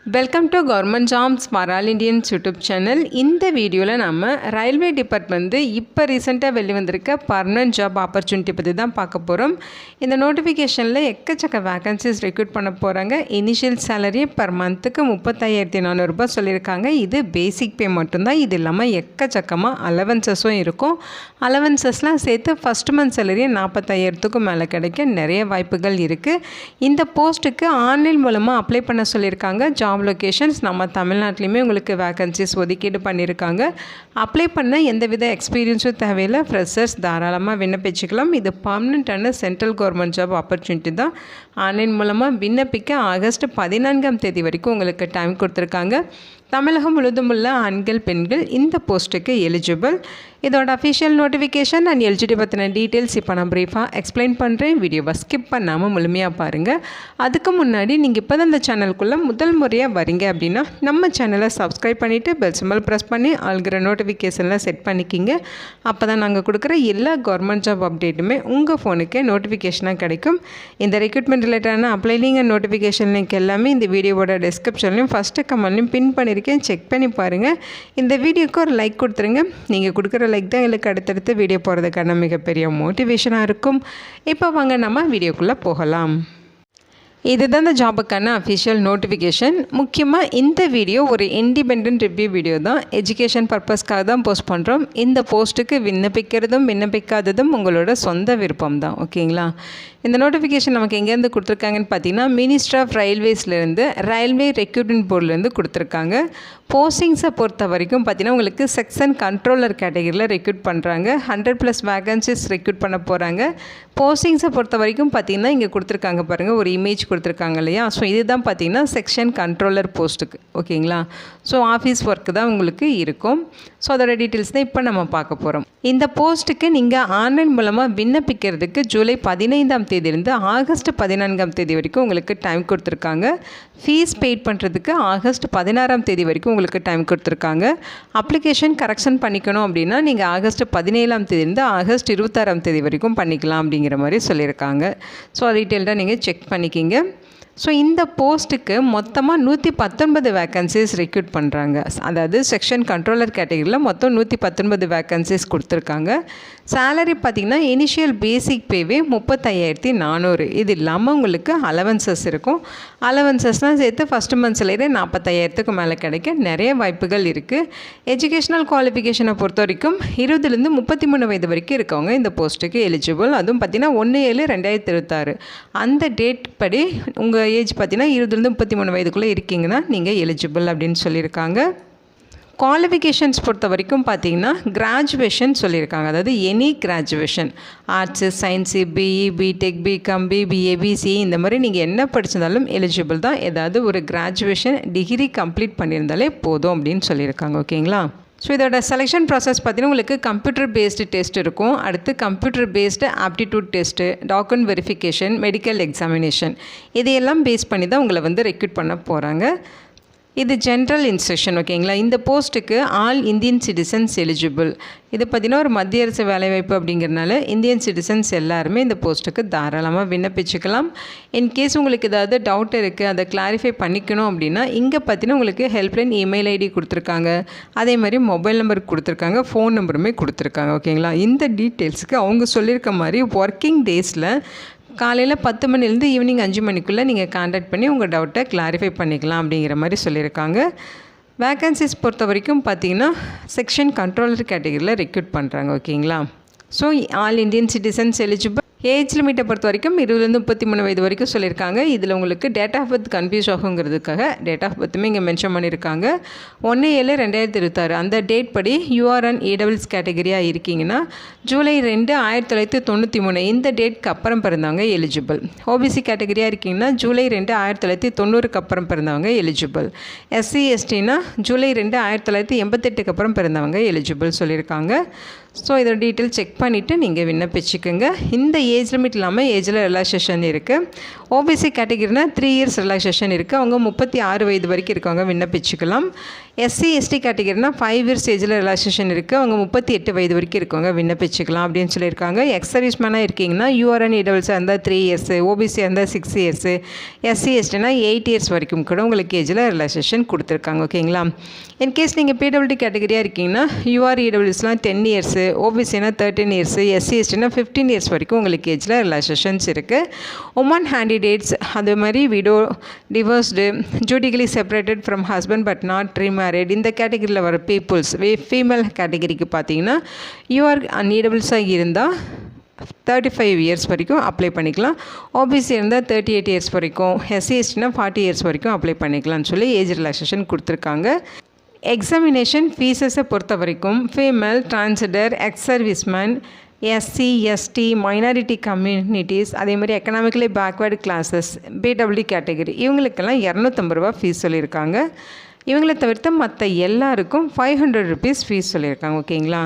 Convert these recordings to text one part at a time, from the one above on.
Welcome to government jobs for all Indians YouTube channel. இந்த வீடியோவில் நம்ம ரயில்வே டிபார்ட்மெண்ட் இப்போ ரீசெண்டாக வெளிவந்திருக்க பர்மனன்ட் ஜாப் ஆப்பர்ச்சுனிட்டி பற்றி தான் பார்க்க போகிறோம். இந்த நோட்டிஃபிகேஷனில் எக்கச்சக்க வேகன்சிஸ் ரெக்ரூட் பண்ண போகிறாங்க. இனிஷியல் சேலரி பர் மந்த்துக்கு 35,400 சொல்லியிருக்காங்க. இது பேசிக் பே மட்டும்தான். இது இல்லாமல் எக்கச்சக்கமாக அலவன்சஸும் இருக்கும். அலவன்சஸ்லாம் சேர்த்து ஃபஸ்ட் மந்த் சேலரி 45,000க்கும் மேலே கிடைக்க நிறைய வாய்ப்புகள் இருக்குது. இந்த போஸ்ட்டுக்கு ஆன்லைன் மூலமாக அப்ளை பண்ண சொல்லியிருக்காங்க. ஜாப் லொகேஷன்ஸ் நம்ம தமிழ்நாட்டிலையுமே உங்களுக்கு வேகன்சிஸ் ஒதுக்கீடு பண்ணியிருக்காங்க. அப்ளை பண்ண எந்தவித எக்ஸ்பீரியன்ஸும் தேவையில்லை. ஃப்ரெஷர்ஸ் தாராளமாக விண்ணப்பிச்சுக்கலாம். இது பர்மனெண்ட்டான சென்ட்ரல் கவர்மெண்ட் ஜாப் ஆப்பர்ச்சுனிட்டி தான். ஆன்லைன் மூலமாக விண்ணப்பிக்க ஆகஸ்ட் 14ஆம் தேதி வரைக்கும் உங்களுக்கு டைம் கொடுத்துருக்காங்க. தமிழகம் முழுவதும் உள்ள ஆண்கள் பெண்கள் இந்த போஸ்ட்டுக்கு எலிஜிபிள். இதோட அஃபிஷியல் நோட்டிஃபிகேஷன் அண்ட் எலிஜிபிலிட்டி பற்றின டீட்டெயில்ஸ் இப்போ நான் ப்ரீஃபாக எக்ஸ்பிளைன் பண்ணுறேன். வீடியோவை ஸ்கிப் பண்ணாமல் முழுமையாக பாருங்கள். அதுக்கு முன்னாடி நீங்கள் இப்போ தான் இந்த சேனலுக்குள்ளே முதல் முறையாக வரீங்க அப்படின்னா நம்ம சேனலை சப்ஸ்கிரைப் பண்ணிவிட்டு பெல் சிம்பல் ப்ரெஸ் பண்ணி ஆள்கிற நோட்டிஃபிகேஷனில் செட் பண்ணிக்கிங்க. அப்போ தான் நாங்கள் கொடுக்குற எல்லா கவர்மெண்ட் ஜாப் அப்டேட்டுமே உங்கள் ஃபோனுக்கே நோட்டிஃபிகேஷனாக கிடைக்கும். இந்த ரெக்ரூட்மெண்ட் ரிலேட்டடான apply link and notification link எல்லாமே இந்த வீடியோவோட டிஸ்கிரிப்ஷன்லையும் ஃபஸ்ட்டு கமெண்ட்லையும் பின் பண்ணியிருக்கேன். செக் பண்ணி பாருங்கள். இந்த வீடியோக்கு ஒரு லைக் கொடுத்துருங்க. நீங்கள் கொடுக்குற லைக் தான் எங்களுக்கு அடுத்தடுத்து வீடியோ போகிறதுக்கான மிகப்பெரிய மோட்டிவேஷனாக இருக்கும். இப்போ வாங்க நம்ம வீடியோக்குள்ளே போகலாம். இதுதான் இந்த ஜாபுக்கான அஃபிஷியல் நோட்டிஃபிகேஷன். முக்கியமாக இந்த வீடியோ ஒரு இண்டிபெண்ட் ரிவ்யூ வீடியோ தான். எஜுகேஷன் பர்பஸ்க்காக தான் போஸ்ட் பண்ணுறோம். இந்த போஸ்ட்டுக்கு விண்ணப்பிக்கிறதும் விண்ணப்பிக்காததும் உங்களோட சொந்த விருப்பம் தான். ஓகேங்களா? இந்த நோட்டிஃபிகேஷன் நமக்கு எங்கேருந்து கொடுத்துருக்காங்கன்னு பார்த்தீங்கன்னா மினிஸ்ட்ரி ஆஃப் ரயில்வேஸ்லேருந்து ரயில்வே ரெக்ரூட்மெண்ட் போர்ட்லேருந்து கொடுத்துருக்காங்க. போஸ்டிங்ஸை பொறுத்த வரைக்கும் பார்த்தீங்கன்னா உங்களுக்கு செக்ஷன் கண்ட்ரோலர் கேட்டகரியில் ரெக்ரூட் பண்ணுறாங்க. 100+ வேகன்சிஸ் ரெக்ரூட் பண்ண போகிறாங்க. போஸ்டிங்ஸை பொறுத்த வரைக்கும் பார்த்தீங்கன்னா இங்கே கொடுத்துருக்காங்க பாருங்கள், ஒரு இமேஜ் கொடுத்துருக்காங்க இல்லையா? ஸோ இதுதான் பார்த்தீங்கன்னா செக்ஷன் கண்ட்ரோலர் போஸ்ட்டுக்கு. ஓகேங்களா? ஸோ ஆஃபீஸ் ஒர்க்கு தான் உங்களுக்கு இருக்கும். ஸோ அதோட டீட்டெயில்ஸ் தான் இப்போ நம்ம பார்க்க போகிறோம். இந்த போஸ்ட்டுக்கு நீங்கள் ஆன்லைன் மூலமாக விண்ணப்பிக்கிறதுக்கு ஜூலை 15ஆம் தேதியிலிருந்து ஆகஸ்ட் 14ஆம் தேதி வரைக்கும் உங்களுக்கு டைம் கொடுத்துருக்காங்க. ஃபீஸ் பெய்ட் பண்ணுறதுக்கு ஆகஸ்ட் 16ஆம் தேதி வரைக்கும் உங்களுக்கு டைம் கொடுத்துருக்காங்க. அப்ளிகேஷன் கரெக்ஷன் பண்ணிக்கணும் அப்படின்னா நீங்கள் ஆகஸ்ட் 17ஆம் தேதியிலிருந்து ஆகஸ்ட் 26ஆம் தேதி வரைக்கும் பண்ணிக்கலாம் அப்படிங்கிற மாதிரி சொல்லியிருக்காங்க. ஸோ டீட்டெயில்டாக நீங்கள் செக் பண்ணிக்கிங்க. ஸோ இந்த போஸ்ட்டுக்கு மொத்தமாக 119 வேக்கன்சிஸ் ரெக்ரூட் பண்ணுறாங்க. அதாவது செக்ஷன் கண்ட்ரோலர் கேட்டகரியில் மொத்தம் 119 வேக்கன்சிஸ் கொடுத்துருக்காங்க. சேலரி பார்த்திங்கன்னா இனிஷியல் பேசிக் பேவே 35,400. இது இல்லாமல் உங்களுக்கு அலவன்சஸ் இருக்கும். அலவன்சஸ்லாம் சேர்த்து ஃபஸ்ட் மந்த் சேலரி 45,000க்கு மேலே கிடைக்க நிறைய வாய்ப்புகள் இருக்குது. எஜுகேஷ்னல் குவாலிஃபிகேஷனை பொறுத்த வரைக்கும் 20லேருந்து 33 வயது வரைக்கும் இருக்கவங்க இந்த போஸ்ட்டுக்கு எலிஜிபிள். அதுவும் பார்த்திங்கன்னா 1/7/2026 அந்த டேட் படி உங்கள் ஏஜ் பார்த்தீங்கன்னா 20லேருந்து 33 வயதுக்குள்ளே இருக்கீங்கன்னா நீங்கள் எலிஜிபிள் அப்படின்னு சொல்லியிருக்காங்க. குவாலிஃபிகேஷன்ஸ் பொறுத்த வரைக்கும் பார்த்தீங்கன்னா கிராஜுவேஷன் சொல்லியிருக்காங்க. அதாவது any graduation, arts, science, BE, BTech, BCom, BBA, BCE இந்த மாதிரி நீங்கள் என்ன படிச்சிருந்தாலும் எலிஜிபிள் தான். ஏதாவது ஒரு கிராஜுவேஷன் டிகிரி கம்ப்ளீட் பண்ணியிருந்தாலே போதும் அப்படின்னு சொல்லியிருக்காங்க. ஓகேங்களா? ஸோ இதோட செலெக்ஷன் ப்ராசஸ் பார்த்தீங்கன்னா உங்களுக்கு கம்ப்யூட்டர் பேஸ்டு டெஸ்ட் இருக்கும். அடுத்து computer based aptitude test, document verification, medical examination இதையெல்லாம் பேஸ் பண்ணி தான் உங்களை வந்து ரெக்ரூட் பண்ண போகிறாங்க. இது ஜென்ரல் இன்ஸ்ட்ரக்ஷன். ஓகேங்களா? இந்த போஸ்ட்டுக்கு ஆல் இந்தியன் சிட்டிசன்ஸ் எலிஜிபிள். இது பார்த்திங்கன்னா ஒரு மத்திய அரசு வேலைவாய்ப்பு அப்படிங்கிறனால இந்தியன் சிட்டிசன்ஸ் எல்லாருமே இந்த போஸ்ட்டுக்கு தாராளமாக விண்ணப்பிச்சுக்கலாம். இன்கேஸ் உங்களுக்கு ஏதாவது டவுட் இருக்குது, அதை கிளாரிஃபை பண்ணிக்கணும் அப்படின்னா இங்கே பார்த்தீங்கன்னா உங்களுக்கு ஹெல்ப்லைன் இமெயில் ஐடி கொடுத்துருக்காங்க. அதே மாதிரி மொபைல் நம்பர் கொடுத்துருக்காங்க, ஃபோன் நம்பருமே கொடுத்துருக்காங்க. ஓகேங்களா? இந்த டீட்டெயில்ஸுக்கு அவங்க சொல்லியிருக்க மாதிரி ஒர்க்கிங் டேஸில் காலையில் 10 மணிலேருந்து ஈவினிங் 5 மணிக்குள்ளே நீங்கள் கான்டாக்ட் பண்ணி உங்கள் டவுட்டை கிளாரிஃபை பண்ணிக்கலாம் அப்படிங்கிற மாதிரி சொல்லியிருக்காங்க. வேக்கன்சிஸ் பொறுத்த வரைக்கும் பார்த்தீங்கன்னா செக்ஷன் கண்ட்ரோலர் கேட்டகரியில் ரெக்ரூட் பண்ணுறாங்க. ஓகேங்களா? So all Indian citizens eligible. Age லிமிட்டை பொறுத்த வரைக்கும் 20லேருந்து 33 வயது வரைக்கும் சொல்லியிருக்காங்க. இதில் உங்களுக்கு டேட் ஆஃப் பர்த் கன்ஃபியூஸ் ஆகுங்கிறதுக்காக டேட் ஆஃப் பர்த்துமே இங்கே மென்ஷன் பண்ணியிருக்காங்க. 1/7/2026 அந்த டேட் படி யூஆர்என் ஏடபிள்ஸ் கேட்டகரியாக இருக்கீங்கன்னா ஜூலை 2, 1993 இந்த டேட்க்கு அப்புறம் பிறந்தவங்க எலிஜிபிள். ஓபிசி கேட்டகரியாக இருக்கீங்கன்னா ஜூலை 2, 1990க்கு அப்புறம் பிறந்தவங்க எலிஜிபிள். எஸ்சி எஸ்டினா ஜூலை 2, 1988க்கு அப்புறம் பிறந்தவங்க எலிஜிபிள் சொல்லியிருக்காங்க. ஸோ இதோட டீட்டெயில் செக் பண்ணிவிட்டு நீங்கள் விண்ணப்பிச்சுக்கோங்க. இந்த ஏஜ் லிமிட் இல்லாமல் ஏஜில் ரிலாக்ஸேஷன் இருக்குது. ஓபிசி கேட்டகிரினா 3 இயர்ஸ் ரிலாக்ஸேஷன் இருக்குது. அவங்க 36 வயது வரைக்கும் இருக்கவங்க விண்ணப்பிச்சுக்கலாம். எஸ்சி எஸ்டி கேட்டகிரினா 5 இயர்ஸ் ஏஜில் ரிலாக்ஸேஷன் இருக்குது. அவங்க 38 வயது வரைக்கும் இருக்கவங்க விண்ணப்பிச்சுக்கலாம் அப்படின்னு சொல்லியிருக்காங்க. எக்ஸ் சர்வீஸ்மேனாக இருக்கீங்கன்னா யூஆர்என் இடபிள்ஸாக இருந்தால் 3 இயர்ஸு, ஓபிசியாக இருந்தால் 6 இயர்ஸு, எஸ்சி எஸ்டினா 8 இயர்ஸ் வரைக்கும் கூட உங்களுக்கு ஏஜில் ரிலாக்ஸேஷன் கொடுத்துருக்காங்க. ஓகேங்களா? இன்கேஸ் நீங்கள் பிடபிள்யூடி கேட்டகரியாக இருக்கீங்கன்னா யூஆர்இடபிள்யூஸ்லாம் 10 இயர்ஸு, ஓபிசினா 13 இயர்ஸு, எஸ்சி எஸ்டினா 15 இயர்ஸ் வரைக்கும் உங்களுக்கு ஏஜில் ரிலாக்ஸேஷன்ஸ் இருக்குது. உமன் கேண்டிடேட்ஸ் அது மாதிரி widow, divorced, ஜூடிகலி separated from husband but not remarried இந்த கேட்டகரியில் வர பீப்புள்ஸ் ஃபீமேல் கேட்டகரிக்கு பார்த்தீங்கன்னா யூஆர் அன்இடபிள்ஸாக இருந்தால் 35 இயர்ஸ் வரைக்கும் அப்ளை பண்ணிக்கலாம். ஓபிசி இருந்தால் 38 இயர்ஸ் வரைக்கும், எஸ்சி எஸ்டினா 40 இயர்ஸ் வரைக்கும் அப்ளை பண்ணிக்கலாம்னு சொல்லி ஏஜ் ரிலாக்ஸேஷன் கொடுத்துருக்காங்க. எக்ஸாமினேஷன் ஃபீஸஸை பொறுத்த வரைக்கும் female, transgender, ex serviceman, SC ST, minority communities, அதே மாதிரி economically backward classes, PW category இவங்களுக்கெல்லாம் 250 ரூபா ஃபீஸ் சொல்லியிருக்காங்க. இவங்களை தவிர்த்து மற்ற எல்லாருக்கும் 500 ருபீஸ் ஃபீஸ் சொல்லியிருக்காங்க. ஓகேங்களா?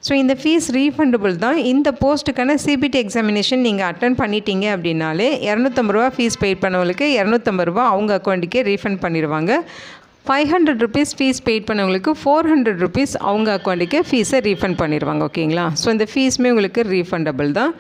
ஸோ இந்த ஃபீஸ் ரீஃபண்டபுள் தான். இந்த போஸ்ட்டுக்கான சிபிடி எக்ஸாமினேஷன் நீங்கள் அட்டன் பண்ணிட்டீங்க அப்படின்னாலே 250 ரூபா ஃபீஸ் பெய்ட் பண்ணவங்களுக்கு 250 ரூபா அவங்க அக்கௌண்ட்டுக்கே ரீஃபண்ட் பண்ணிடுவாங்க. 500 ருபீஸ் ஃபீஸ் பெய்ட் பண்ணவங்களுக்கு 400 ருபீஸ் அவங்க அக்கௌண்ட்டுக்கே ஃபீஸை ரீஃபண்ட் பண்ணிடுவாங்க. ஓகேங்களா? ஸோ இந்த ஃபீஸுமே உங்களுக்கு ரீஃபண்டபிள் தான்.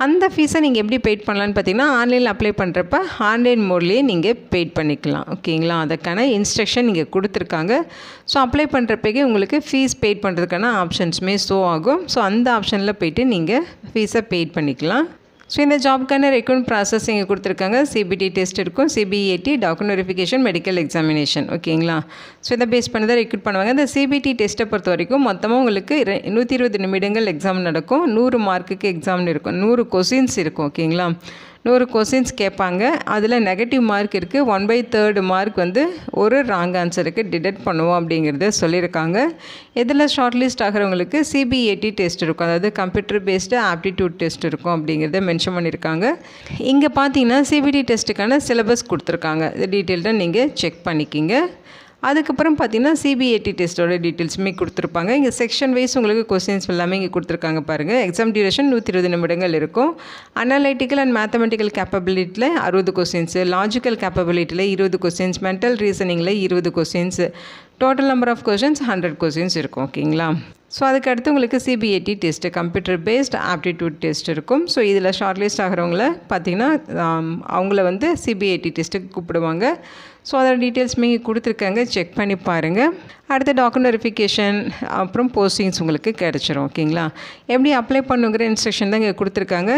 அந்த ஃபீஸை நீங்கள் எப்படி பெய்ட் பண்ணலான்னு பார்த்தீங்கன்னா ஆன்லைனில் அப்ளை பண்ணுறப்ப ஆன்லைன் மோட்லேயே நீங்கள் பெய்ட் பண்ணிக்கலாம். ஓகேங்களா? அதுக்கான இன்ஸ்ட்ரக்ஷன் நீங்கள் கொடுத்துருக்காங்க. ஸோ அப்ளை பண்ணுறப்பக்கே உங்களுக்கு ஃபீஸ் பெய்ட் பண்ணுறதுக்கான ஆப்ஷன்ஸுமே ஷோ ஆகும். ஸோ அந்த ஆப்ஷனில் போய்ட்டு நீங்கள் ஃபீஸை பெய்ட் பண்ணிக்கலாம். ஸோ இந்த ஜாப்க்கான ரெக்ரூட்மெண்ட் ப்ராசஸ் இங்கே கொடுத்துருக்காங்க. சிபிடி டெஸ்ட் இருக்கும், CBAT, document verification, medical examination. ஓகேங்களா? ஸோ இதை பேஸ் பண்ணி தான் ரெக்ரூட் பண்ணுவாங்க. இந்த சிபிடி டெஸ்ட்டை பொறுத்த வரைக்கும் மொத்தமாக உங்களுக்கு 120 நிமிடங்கள் எக்ஸாம் நடக்கும். 100 மார்க்குக்கு எக்ஸாம்னு இருக்கும், 100 கொஸ்டின்ஸ் இருக்கும். ஓகேங்களா? 100 கொஸ்டின்ஸ் கேட்பாங்க. அதில் நெகட்டிவ் மார்க் இருக்குது. 1/3 மார்க் வந்து ஒரு ராங் ஆன்சருக்கு டிடெக்ட் பண்ணுவோம் அப்படிங்கிறத சொல்லியிருக்காங்க. இதில் ஷார்ட் லிஸ்ட் ஆகிறவங்களுக்கு சிபிஏடி டெஸ்ட் இருக்கும், அதாவது கம்ப்யூட்டர் பேஸ்டு ஆப்டிடியூட் டெஸ்ட் இருக்கும் அப்படிங்கிறத மென்ஷன் பண்ணியிருக்காங்க. இங்கே பார்த்தீங்கன்னா சிபிடி டெஸ்ட்டுக்கான சிலபஸ் கொடுத்துருக்காங்க. இது டீட்டெயில்டாக நீங்கள் செக் பண்ணிக்கிங்க. அதுக்கப்புறம் பார்த்தீங்கன்னா சிபிஏடி டெஸ்ட்டோட டீட்டெயில்ஸுமே கொடுத்துருப்பாங்க. இங்கே செக்ஷன் வைஸ் உங்களுக்கு கொஸ்டின்ஸ் எல்லாமே இங்கே கொடுத்துருக்காங்க பாருங்கள். எக்ஸாம் டியூரேஷன் 120 நிமிடங்கள் இருக்கும். அனலைட்டிக்கல் அண்ட் மேத்தமெட்டிக்கல் கேப்பபிலிட்டியில் 60 கொஸ்டின்ஸு, லாஜிக்கல் கேப்பபிலிட்டியில் 20 கொஸ்டின்ஸ், மென்டல் ரீசனிங்கில் 20 questions, total number of questions 100 questions இருக்கும். ஓகேங்களா? ஸோ அதுக்கடுத்து உங்களுக்கு CBAT test, computer based aptitude test இருக்கும். ஸோ இதில் ஷார்ட் லிஸ்ட் ஆகிறவங்கள பார்த்திங்கன்னா அவங்கள வந்து சிபிஏடி டெஸ்ட்டுக்கு கூப்பிடுவாங்க. ஸோ அதோட டீட்டெயில்ஸுமே கொடுத்துருக்காங்க, செக் பண்ணி பாருங்கள். அடுத்த டாக்குமெண்ட் வெரிஃபிகேஷன் அப்புறம் போஸ்டிங்ஸ் உங்களுக்கு கிடச்சிரும். ஓகேங்களா? எப்படி அப்ளை பண்ணுங்கிற இன்ஸ்ட்ரக்ஷன் தான் இங்கே கொடுத்துருக்காங்க.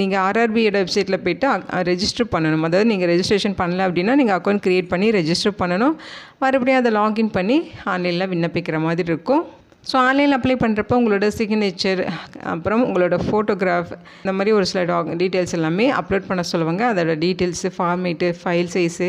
நீங்கள் ஆர்ஆர்பியோட வெப்சைட்டில் போய்ட்டு ரெஜிஸ்டர் பண்ணணும். அதாவது நீங்கள் ரெஜிஸ்ட்ரேஷன் பண்ணல அப்படின்னா நீங்கள் அக்கௌண்ட் க்ரியேட் பண்ணி ரெஜிஸ்டர் பண்ணணும். மறுபடியும் அதை லாகின் பண்ணி ஆன்லைனில் விண்ணப்பிக்கிற மாதிரி இருக்கும். ஸோ ஆன்லைனில் அப்ளை பண்ணுறப்போ உங்களோட சிக்னேச்சர், அப்புறம் உங்களோட ஃபோட்டோகிராஃப், இந்த மாதிரி ஒரு சில டீட்டெயில்ஸ் எல்லாமே அப்லோட் பண்ண சொல்லுவாங்க. அதோட டீட்டெயில்ஸு, ஃபார்மேட்டு, ஃபைல் சைஸு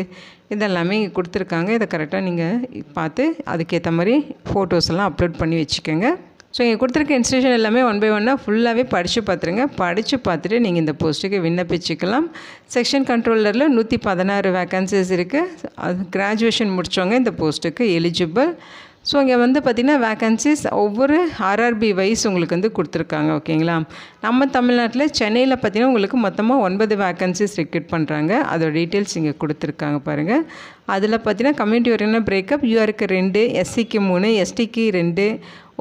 இதெல்லாமே இங்கே கொடுத்துருக்காங்க. இதை கரெக்டாக நீங்கள் பார்த்து அதுக்கேற்ற மாதிரி ஃபோட்டோஸ் எல்லாம் அப்லோட் பண்ணி வச்சுக்கோங்க. ஸோ இங்கே கொடுத்துருக்க இன்ஸ்ட்ரக்ஷன் எல்லாமே 1 by 1 ஃபுல்லாகவே படித்து பார்த்துருங்க. படித்து பார்த்துட்டு நீங்கள் இந்த போஸ்ட்டுக்கு விண்ணப்பிச்சுக்கலாம். செக்ஷன் கண்ட்ரோலரில் 116 வேக்கன்சிஸ் இருக்குது. அது கிராஜுவேஷன் முடித்தவங்க இந்த போஸ்ட்டுக்கு எலிஜிபிள். ஸோ இங்கே வந்து பார்த்திங்கன்னா வேக்கன்சிஸ் ஒவ்வொரு ஆர்ஆர்பி வைஸ் உங்களுக்கு வந்து கொடுத்துருக்காங்க. ஓகேங்களா? நம்ம தமிழ்நாட்டில் சென்னையில் பார்த்திங்கன்னா உங்களுக்கு மொத்தமாக 9 வேக்கன்சிஸ் ரெக்ரூட் பண்ணுறாங்க. அதோட டீட்டெயில்ஸ் இங்கே கொடுத்துருக்காங்க பாருங்கள். அதில் பார்த்திங்கன்னா கம்யூனிட்டி வரையான பிரேக்கப் யூஆருக்கு 2, எஸ்சிக்கு 3, எஸ்டிக்கு 2,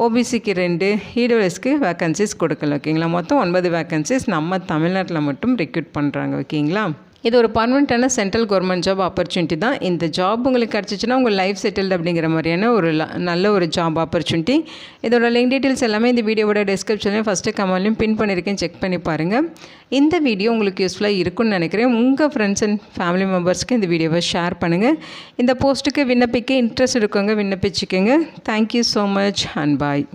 ஓபிசிக்கு 2, இடபிள்யூஎஸ்க்கு வேக்கன்சிஸ் கொடுக்கல. ஓகேங்களா? மொத்தம் 9 வேக்கன்சிஸ் நம்ம தமிழ்நாட்டில் மட்டும் ரெக்ரூட் பண்ணுறாங்க. ஓகேங்களா? இது ஒரு பர்மனெண்ட்டான சென்ட்ரல் கவர்மெண்ட் ஜாப் ஆப்பர்ச்சுனிட்டி தான். இந்த ஜாப் உங்களுக்கு கிடச்சிச்சின்னா உங்கள் லைஃப் செட்டில்டு அப்படிங்கிற மாதிரியான ஒரு நல்ல ஒரு ஜாப் ஆப்பர்ச்சுனிட்டி. இதோட லிங்க் டீட்டெயில்ஸ் எல்லாமே இந்த வீடியோவோட டிஸ்கிரிப்ஷன்லையும் ஃபஸ்ட்டு கமெண்ட்லையும் பின் பண்ணியிருக்கேன், செக் பண்ணி பாருங்கள். இந்த வீடியோ உங்களுக்கு யூஸ்ஃபுல்லாக இருக்குன்னு நினைக்கிறேன். உங்கள் ஃப்ரெண்ட்ஸ் அண்ட் ஃபேமிலி மெம்பர்ஸ்க்கு இந்த வீடியோவை ஷேர் பண்ணுங்கள். இந்த போஸ்ட்டுக்கு விண்ணப்பிக்க இன்ட்ரெஸ்ட் இருக்கவங்க விண்ணப்பிச்சுக்கோங்க. Thank you so much and bye.